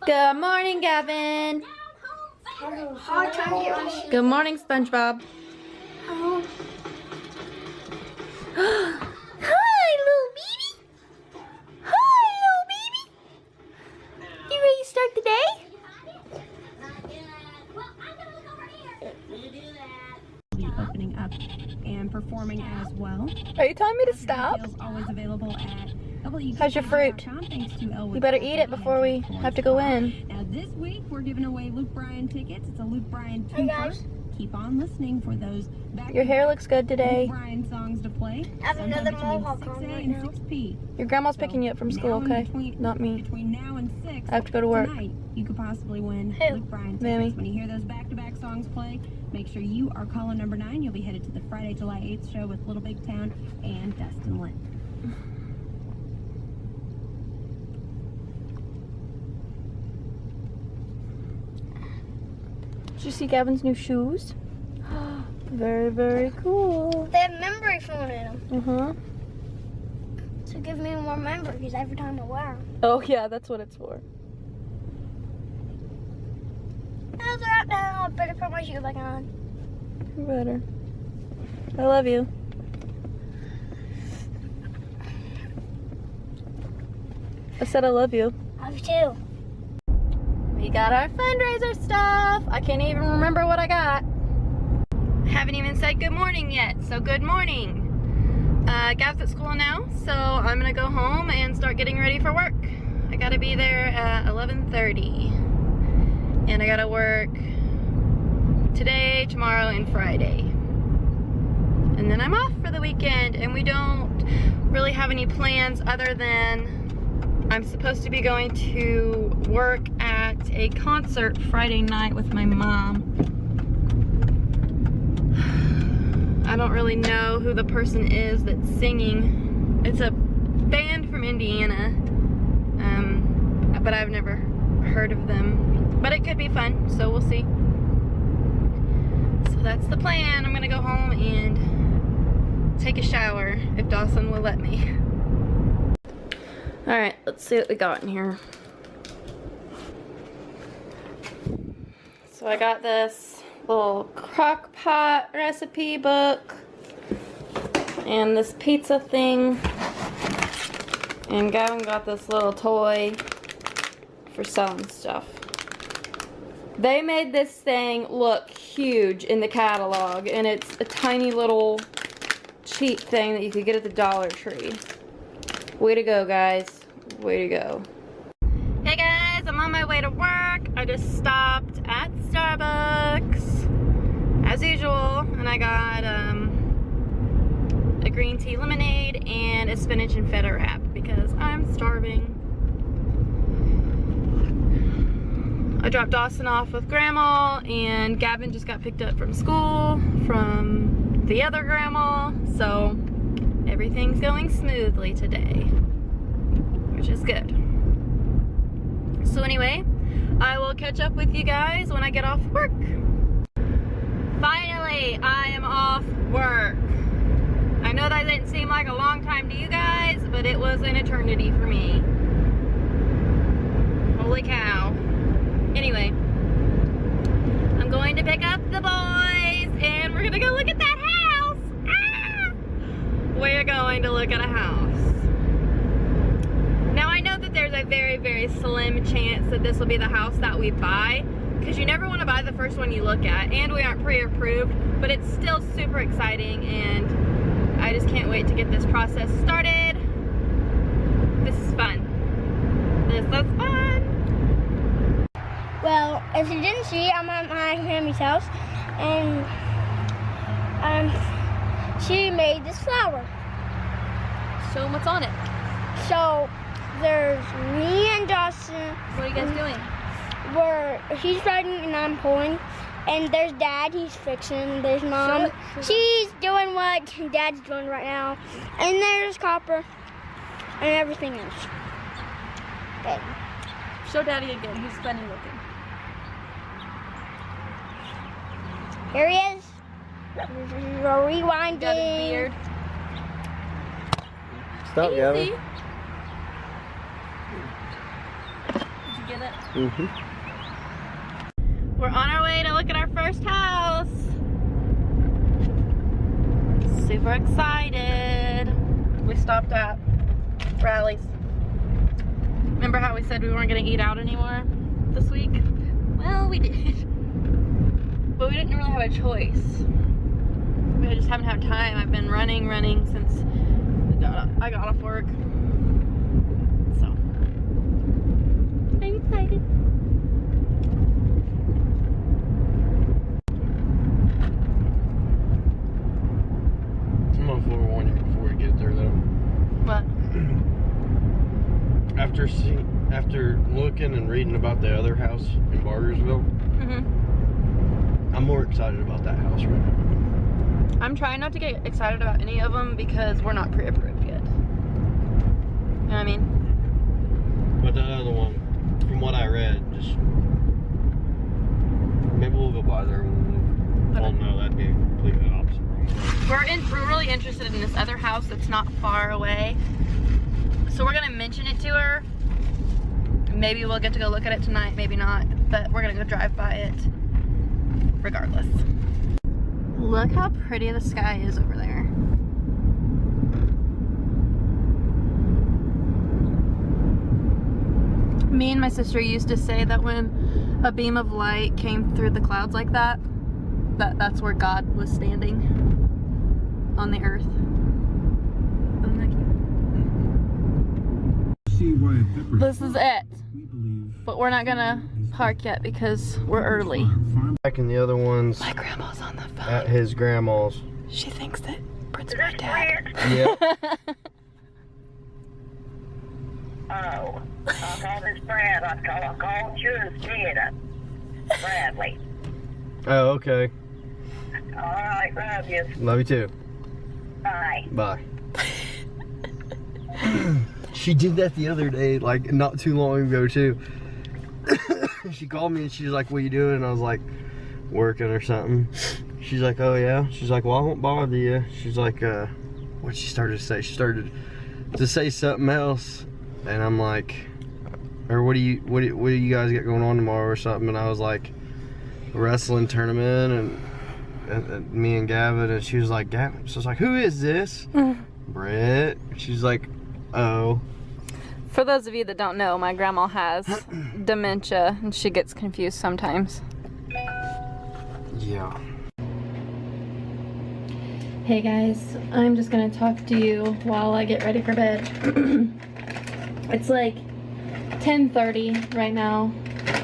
Good morning, Gavin. Good morning, SpongeBob. Hi, little baby. Hi, little baby. You ready to start the day? Opening up and performing as well. Are you telling me to stop? Always available at How's your fruit? You better eat it before we have to go in. Now this week we're giving away Luke Bryan tickets. It's a Luke Bryan twofer. Keep on listening for those Your hair looks good today. Luke Bryan songs to play. I have another mohawk on right now. 6p. Your grandma's picking you up from school, okay? Not me. Between now and 6, I have to go to work. Tonight, you could possibly win Who? Luke Bryan tickets. Mammy. When you hear those back-to-back songs play, make sure you are caller number 9. You'll be headed to the Friday, July 8th show with Little Big Town and Dustin Lynn. Did you see Gavin's new shoes? Very, very cool. They have memory foam in them. Uh-huh. So give me more memories every time I wear them. Oh, yeah, that's what it's for. How's right now? I better put my shoe back on. You better. I love you. I said I love you. Love you too. We got our fundraiser stuff. I can't even remember what I got. Haven't even said good morning yet, so good morning. Gav's at school now, so I'm gonna go home and start getting ready for work. I gotta be there at 11:30. And I gotta work today, tomorrow, and Friday. And then I'm off for the weekend, and we don't really have any plans other than I'm supposed to be going to work at a concert Friday night with my mom. I don't really know who the person is that's singing. It's a band from Indiana, but I've never heard of them. But it could be fun, so we'll see. So that's the plan. I'm gonna go home and take a shower if Dawson will let me. Alright, let's see what we got in here. So I got this little crock pot recipe book and this pizza thing, and Gavin got this little toy for selling stuff. They made this thing look huge in the catalog, and it's a tiny little cheap thing that you could get at the Dollar Tree. Way to go, guys. Way to go. Hey guys, I'm on my way to work. I just stopped at Starbucks as usual, and I got a green tea lemonade and a spinach and feta wrap because I'm starving. I dropped Dawson off with Grandma, and Gavin just got picked up from school from the other grandma, so everything's going smoothly today, which is good. So anyway, I will catch up with you guys when I get off work. Finally, I am off work. I know that didn't seem like a long time to you guys, but it was an eternity for me. Holy cow. Anyway, I'm going to pick up the boys, and we're gonna go look at that house. Ah! We're going to look at a house. Now I know that there's a very, very slim chance that this will be the house that we buy, because you never want to buy the first one you look at, and we aren't pre-approved, but it's still super exciting, and I just can't wait to get this process started. This is fun. This is fun. Well, if you didn't see, I'm at my Mammy's house, and she made this flower. Show them what's on it. So there's me and Dawson. What are you guys doing? He's riding and I'm pulling. And there's Dad, he's fixing. There's Mom. She's doing what Dad's doing right now. And there's Copper and everything else. Okay. Show Daddy again. He's funny looking. Here he is. Rewinding. Got his beard. Stop, Gavin. Did you get it? Mm-hmm. We're on our way to look at our first house. Super excited. We stopped at Rally's. Remember how we said we weren't gonna eat out anymore this week? Well, we did. But we didn't really have a choice. We just haven't had time. I've been running since I got off work. So, I'm excited. I'm gonna forewarn you before we get there, though. What? After looking and reading about the other house in Bargersville, I'm more excited about that house right now. I'm trying not to get excited about any of them because we're not pre-approved yet. You know what I mean? But the other one, from what I read, just maybe we'll go by there. Well, no, that'd be completely opposite. We're really interested in this other house that's not far away. So we're gonna mention it to her. Maybe we'll get to go look at it tonight, maybe not. But we're gonna go drive by it regardless. Look how pretty the sky is over there. Me and my sister used to say that when a beam of light came through the clouds like that, that's where God was standing on the earth. Isn't that cute? This is it. But we're not gonna park yet because we're early. Back in the other ones, My grandma's on the phone. at his grandma's. She thinks that Britt's my dad. Yeah. Oh, I called his Brad. I called yours, did Bradley. Oh, okay. All right, love you. Love you too. Bye. Bye. She did that the other day, like not too long ago too. She called me and she's like, "What you doing?" And I was like, "Working or something." She's like, "Oh yeah." She's like, "Well, I won't bother you." She's like, what she started to say? She started to say something else, and I'm like, "Or what do you guys got going on tomorrow or something?" And I was like, "A wrestling tournament and me and Gavin." And she was like, "Gavin." So I was like, "Who is this?" Brett. She's like, "Oh." For those of you that don't know, my grandma has dementia and she gets confused sometimes. Yeah. Hey guys, I'm just gonna talk to you while I get ready for bed. It's like 10:30 right now.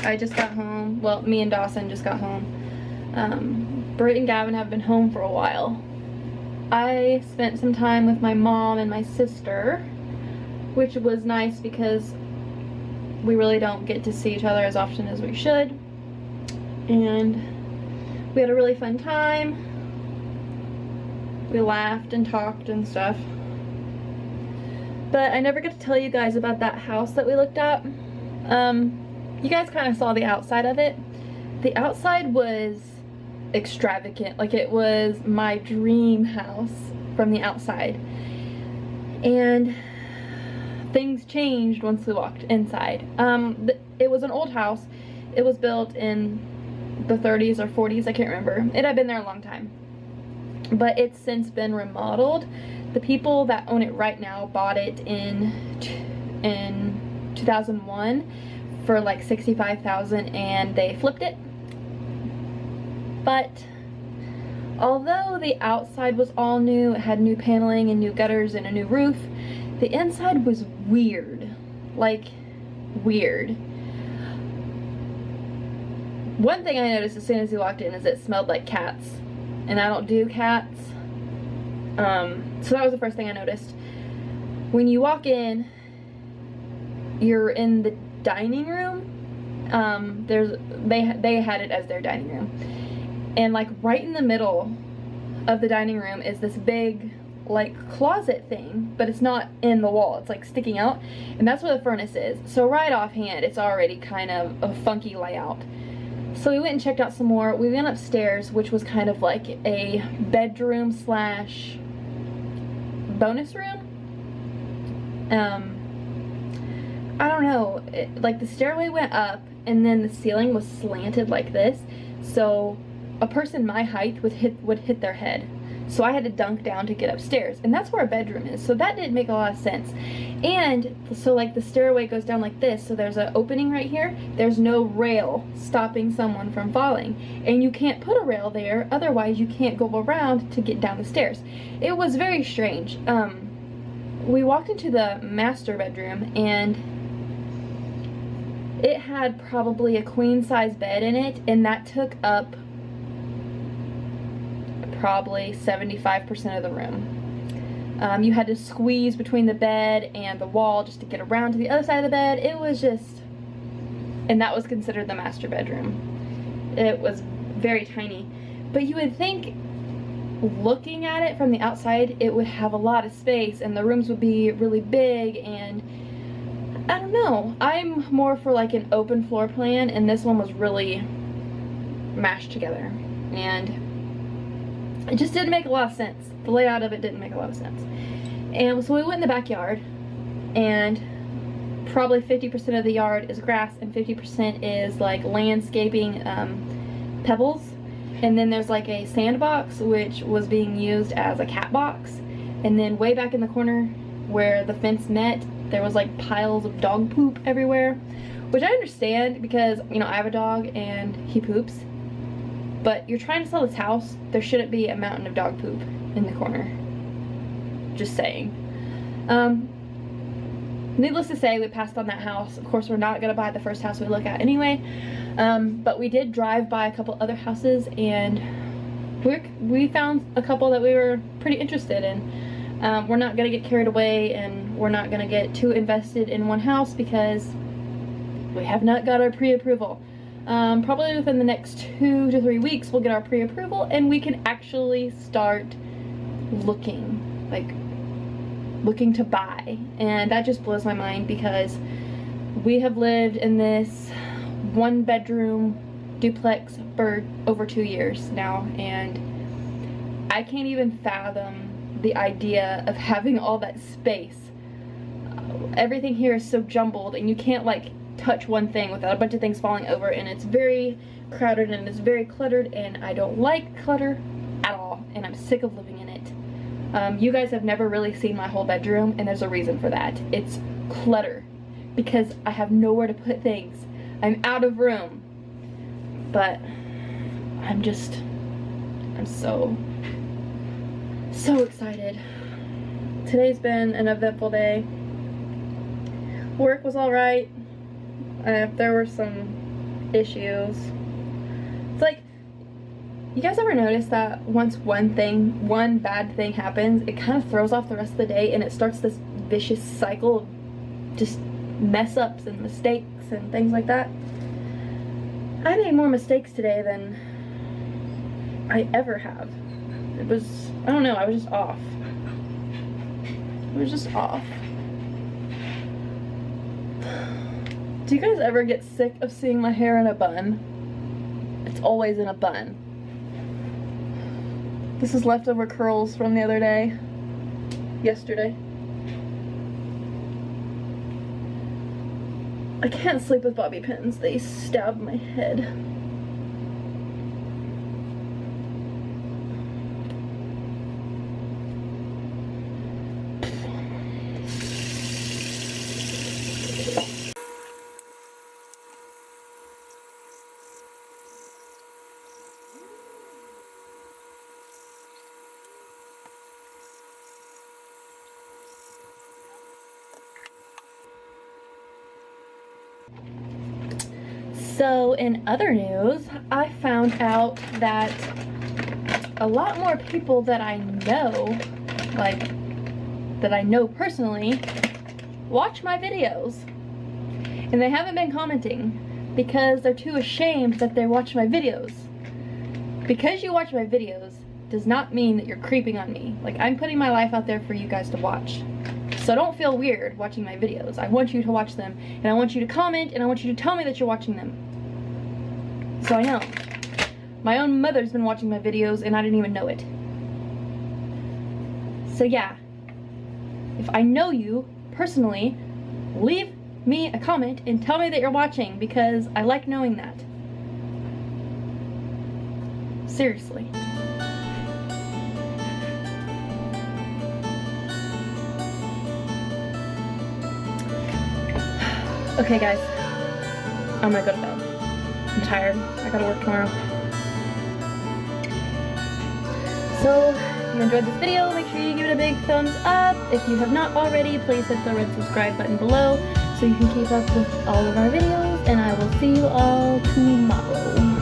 I just got home. Well, me and Dawson just got home. Britt and Gavin have been home for a while. I spent some time with my mom and my sister, which was nice because we really don't get to see each other as often as we should. And we had a really fun time. We laughed and talked and stuff. But I never get to tell you guys about that house that we looked at. You guys kind of saw the outside of it. The outside was extravagant. Like, it was my dream house from the outside. And things changed once we walked inside. It was an old house. It was built in the 30s or 40s, I can't remember. It had been there a long time. But it's since been remodeled. The people that own it right now bought it in 2001 for like $65,000 and they flipped it. But although the outside was all new, it had new paneling and new gutters and a new roof, the inside was weird. Like, weird. One thing I noticed as soon as we walked in is it smelled like cats. And I don't do cats. So that was the first thing I noticed. When you walk in, you're in the dining room. They had it as their dining room. And like right in the middle of the dining room is this big like closet thing, but it's not in the wall, it's like sticking out, and that's where the furnace is. So right offhand it's already kind of a funky layout. So we went and checked out some more. We went upstairs, which was kind of like a bedroom slash bonus room. I don't know, like the stairway went up and then the ceiling was slanted like this, so a person my height would hit their head. So I had to dunk down to get upstairs, and that's where a bedroom is, so that didn't make a lot of sense. And so like the stairway goes down like this, so there's an opening right here. There's no rail stopping someone from falling, and you can't put a rail there, otherwise you can't go around to get down the stairs. It was very strange. We walked into the master bedroom, and it had probably a queen size bed in it, and that took up probably 75% of the room. You had to squeeze between the bed and the wall just to get around to the other side of the bed. It was just, and that was considered the master bedroom. It was very tiny, but you would think, looking at it from the outside, it would have a lot of space and the rooms would be really big, and I don't know, I'm more for like an open floor plan, and this one was really mashed together, and it just didn't make a lot of sense. The layout of it didn't make a lot of sense. And so we went in the backyard, and probably 50% of the yard is grass and 50% is like landscaping pebbles. And then there's like a sandbox which was being used as a cat box. And then way back in the corner where the fence met, there was like piles of dog poop everywhere, which I understand because, you know, I have a dog and he poops. But you're trying to sell this house, there shouldn't be a mountain of dog poop in the corner. Just saying. Needless to say, we passed on that house. Of course, we're not going to buy the first house we look at anyway. But we did drive by a couple other houses, and we found a couple that we were pretty interested in. We're not going to get carried away, and we're not going to get too invested in one house because we have not got our pre-approval. Probably within the next 2 to 3 weeks we'll get our pre-approval and we can actually start looking to buy, and that just blows my mind because we have lived in this 1-bedroom duplex for over 2 years now, and I can't even fathom the idea of having all that space. Everything here is so jumbled, and you can't like touch one thing without a bunch of things falling over, and it's very crowded and it's very cluttered, and I don't like clutter at all, and I'm sick of living in it. You guys have never really seen my whole bedroom, and there's a reason for that. It's clutter because I have nowhere to put things. I'm out of room, but I'm so excited. Today's been an eventful day. Work was alright. There were some issues. It's like, you guys ever notice that once one bad thing happens, it kind of throws off the rest of the day and it starts this vicious cycle of just mess ups and mistakes and things like that? I made more mistakes today than I ever have. It was, I don't know, I was just off. It was just off. Do you guys ever get sick of seeing my hair in a bun? It's always in a bun. This is leftover curls from the other day. Yesterday. I can't sleep with bobby pins. They stab my head. So in other news, I found out that a lot more people that I know, like that I know personally, watch my videos. And they haven't been commenting because they're too ashamed that they watch my videos. Because you watch my videos does not mean that you're creeping on me. Like, I'm putting my life out there for you guys to watch. So don't feel weird watching my videos. I want you to watch them, and I want you to comment, and I want you to tell me that you're watching them. So I know. My own mother's been watching my videos, and I didn't even know it. So yeah. If I know you personally, leave me a comment and tell me that you're watching, because I like knowing that. Seriously. Okay guys, I'm gonna go to bed. I'm tired, I gotta work tomorrow. So, if you enjoyed this video, make sure you give it a big thumbs up. If you have not already, please hit the red subscribe button below so you can keep up with all of our videos, and I will see you all tomorrow.